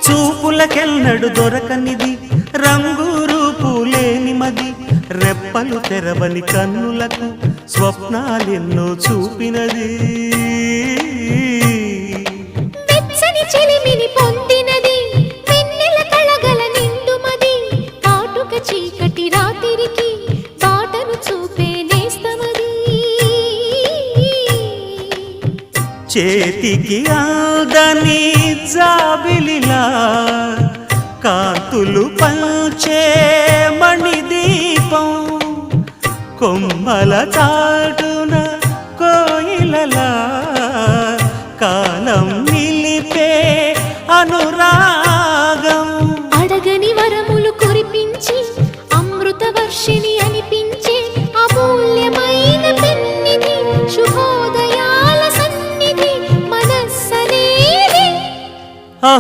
చూపులకెన్నడు దొరకనిది రంగు రూపు లేని మది రెప్పలు తెరవని కన్నులకు స్వప్నాలెన్నో చూపినది వెచ్చని చెలిమిని పొందినది వెన్నెల కళగల నిండుమది కాటుక చీకటి రాత్రికి బాటను చూపే నేస్తమది చేతికి అందని జాబిలిలా కాంతులు పంచే మణిదీపం కొమ్మల చాటున కోయిలలా కాలం నిలిపే అనురా